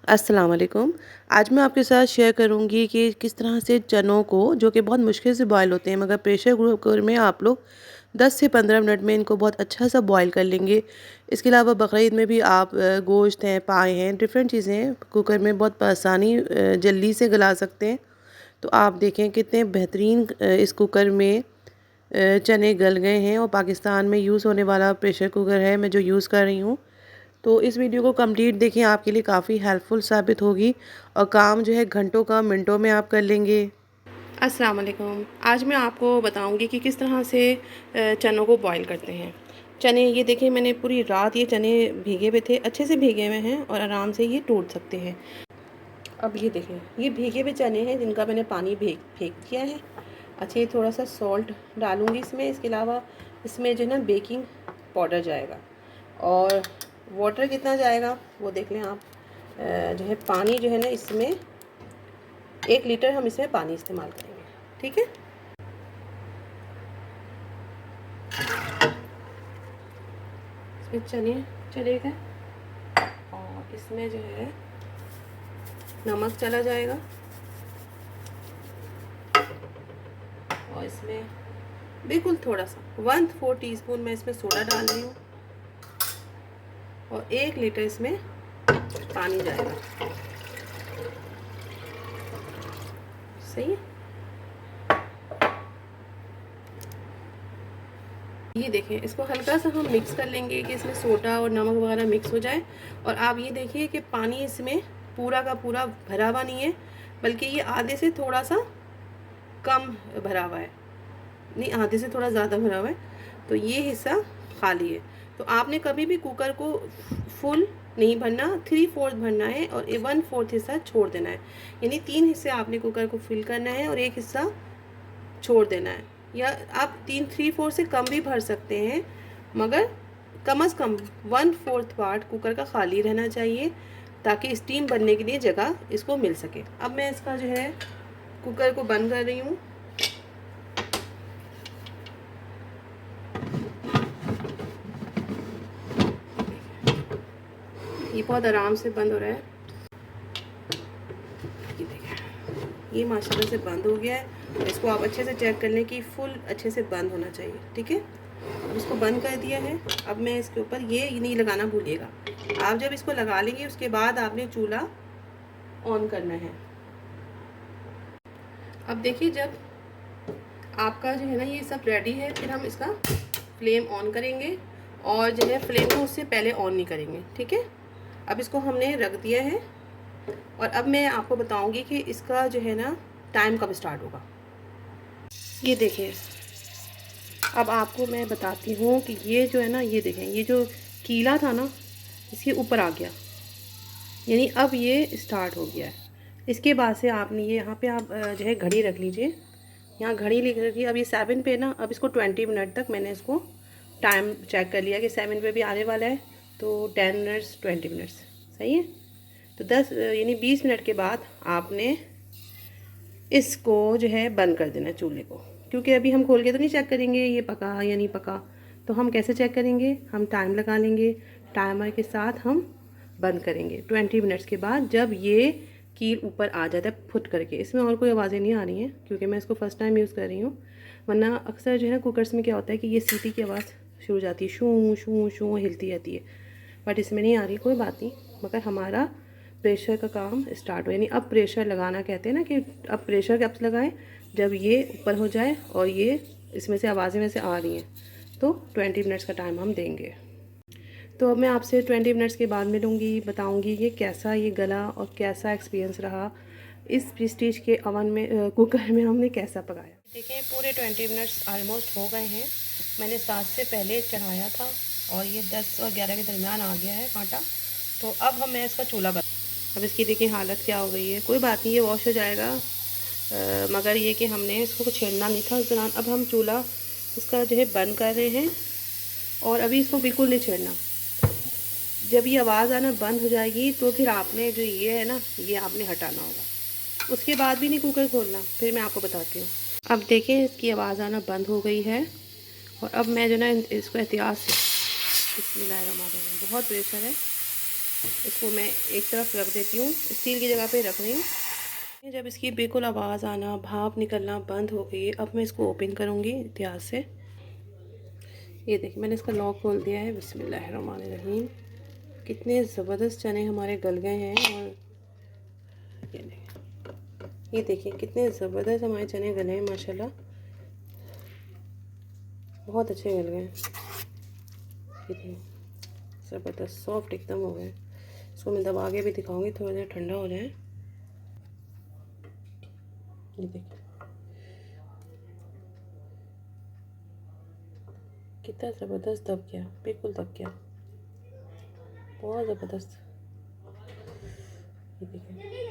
अस्सलाम वालेकुम। आज मैं आपके साथ शेयर करूंगी कि किस तरह से चनों को, जो कि बहुत मुश्किल से बॉयल होते हैं, मगर प्रेशर कुकर में आप लोग 10 से 15 मिनट में इनको बहुत अच्छा सा बॉयल कर लेंगे। इसके अलावा बकरीद में भी आप गोश्त हैं, पाए हैं, डिफरेंट चीज़ें हैं कुकर में बहुत आसानी जल्दी से गला सकते हैं। तो आप देखें कितने बेहतरीन इस कुकर में चने गल गए हैं, और पाकिस्तान में यूज़ होने वाला प्रेशर कुकर है मैं जो यूज़ कर रही हूँ। तो इस वीडियो को कंप्लीट देखें, आपके लिए काफ़ी हेल्पफुल साबित होगी और काम जो है घंटों का मिनटों में आप कर लेंगे। अस्सलाम वालेकुम। आज मैं आपको बताऊंगी कि किस तरह से चनों को बॉईल करते हैं। चने ये देखें, मैंने पूरी रात ये चने भीगे हुए थे, अच्छे से भीगे हुए हैं और आराम से ये टूट सकते हैं। अब ये देखें, ये भीगे हुए चने हैं जिनका मैंने पानी फेंक दिया है। अच्छा, ये थोड़ा सा सॉल्ट डालूँगी इसमें। इसके अलावा इसमें जो है ना बेकिंग पाउडर जाएगा, और वाटर कितना जाएगा वो देख लें आप। जो है पानी जो है ना, इसमें 1 लीटर हम इसमें पानी इस्तेमाल करेंगे, ठीक है। इसमें चने चले गए, और इसमें जो है नमक चला जाएगा, और इसमें बिल्कुल थोड़ा सा 1/4 टीस्पून मैं इसमें सोडा डाल रही हूँ, और 1 लीटर इसमें पानी जाएगा। सही है। ये देखें, इसको हल्का सा हम मिक्स कर लेंगे कि इसमें सोडा और नमक वगैरह मिक्स हो जाए। और आप ये देखिए कि पानी इसमें पूरा का पूरा भरा हुआ नहीं है, बल्कि ये आधे से थोड़ा सा कम भरा हुआ है, नहीं आधे से थोड़ा ज़्यादा भरा हुआ है। तो ये हिस्सा खाली है। तो आपने कभी भी कुकर को फुल नहीं भरना, 3/4 भरना है, और 1/4 हिस्सा छोड़ देना है। यानी 3 हिस्से आपने कुकर को फिल करना है और 1 हिस्सा छोड़ देना है। या आप 3/4 से कम भी भर सकते हैं, मगर कम से कम 1/4 पार्ट कुकर का खाली रहना चाहिए, ताकि स्टीम बनने के लिए जगह इसको मिल सके। अब मैं इसका जो है कुकर को बंद कर रही हूँ। ये बहुत आराम से बंद हो रहा है। ये देखिए, ये माशाल्लाह से बंद हो गया है। इसको आप अच्छे से चेक कर लें कि फुल अच्छे से बंद होना चाहिए, ठीक है। अब इसको बंद कर दिया है। अब मैं इसके ऊपर ये नहीं लगाना भूलिएगा। आप जब इसको लगा लेंगे उसके बाद आपने चूल्हा ऑन करना है। अब देखिए, जब आपका जो है ना ये सब रेडी है, फिर हम इसका फ्लेम ऑन करेंगे, और जो है फ्लेम को उससे पहले ऑन नहीं करेंगे, ठीक है। अब इसको हमने रख दिया है, और अब मैं आपको बताऊंगी कि इसका जो है ना टाइम कब स्टार्ट होगा। ये देखिए, अब आपको मैं बताती हूँ कि ये जो है ना, ये देखें, ये जो कीला था ना इसके ऊपर आ गया, यानी अब ये स्टार्ट हो गया है। इसके बाद से आपने ये यहाँ पे आप जो है घड़ी रख लीजिए। यहाँ घड़ी लिख रखी है। अब ये 7 पे ना, अब इसको 20 मिनट तक मैंने इसको टाइम चेक कर लिया कि 7 पे भी आने वाला है, तो 10 मिनट्स 20 मिनट्स सही है। तो 10 यानी 20 मिनट के बाद आपने इसको जो है बंद कर देना चूल्हे को, क्योंकि अभी हम खोल के तो नहीं चेक करेंगे ये पका या नहीं पका। तो हम कैसे चेक करेंगे, हम टाइम लगा लेंगे, टाइमर के साथ हम बंद करेंगे 20 मिनट्स के बाद। जब ये कील ऊपर आ जाता है फुट करके, इसमें और कोई आवाज़ें नहीं आ रही हैं क्योंकि मैं इसको फ़र्स्ट टाइम यूज़ कर रही हूँ, वरना अक्सर जो है ना कुकर्स में क्या होता है कि ये सीटी की आवाज़ शुरू हो जाती है, शू शू शू हिलती रहती है, बट इसमें नहीं आ रही, कोई बात नहीं। मगर हमारा प्रेशर का काम स्टार्ट हो, यानी अब प्रेशर लगाना कहते हैं ना, कि अब प्रेशर कब लगाएं, जब ये ऊपर हो जाए और ये इसमें से आवाज़ें में से आ रही हैं, तो 20 मिनट्स का टाइम हम देंगे। तो अब मैं आपसे 20 मिनट्स के बाद मिलूँगी, बताऊँगी कि कैसा ये गला और कैसा एक्सपीरियंस रहा इस प्रेस्टीज के ओवन में, कुकर में हमने कैसा पकाया। देखिए, पूरे 20 मिनट्स ऑलमोस्ट हो गए हैं। मैंने 7 से पहले चढ़ाया था, और ये 10 और 11 के दरमियान आ गया है कांटा। तो अब मैं इसका चूल्हा बंद। अब इसकी देखिए हालत क्या हो गई है। कोई बात नहीं, ये वॉश हो जाएगा, मगर ये कि हमने इसको छेड़ना नहीं था उस दौरान। अब हम चूल्हा इसका जो है बंद कर रहे हैं, और अभी इसको बिल्कुल नहीं छेड़ना। जब ये आवाज़ आना बंद हो जाएगी तो फिर आपने जो ये है ना, ये आपने हटाना होगा। उसके बाद भी नहीं कुकर खोलना, फिर मैं आपको बताती हूँ। अब देखिए, इसकी आवाज़ आना बंद हो गई है, और अब मैं जो ना इसको एहतियात से, बिस्मिल्लाहिर्रहमानिर्रहीम, बहुत प्रेशर है, इसको मैं एक तरफ रख देती हूँ, स्टील की जगह पे रख रही हूँ। जब इसकी बिल्कुल आवाज़ आना, भाप निकलना बंद हो गई है, अब मैं इसको ओपन करूँगी इतिहास से। ये देखिए मैंने इसका लॉक खोल दिया है। बिस्मिल्लाहिर्रहमानिर्रहीम। कितने ज़बरदस्त चने हमारे गल गए हैं। और ये देखिए कितने ज़बरदस्त हमारे चने गले हैं माशाल्लाह, बहुत अच्छे गल गए हैं। देखिए ज़बरदस्त सॉफ्ट एकदम हो गए। इसको मैं दबा के भी दिखाऊंगी, थोड़ा देर ठंडा हो जाए। ये देखिए कितना ज़बरदस्त दब गया, बिल्कुल दब गया, बहुत ज़बरदस्त। ये देखिए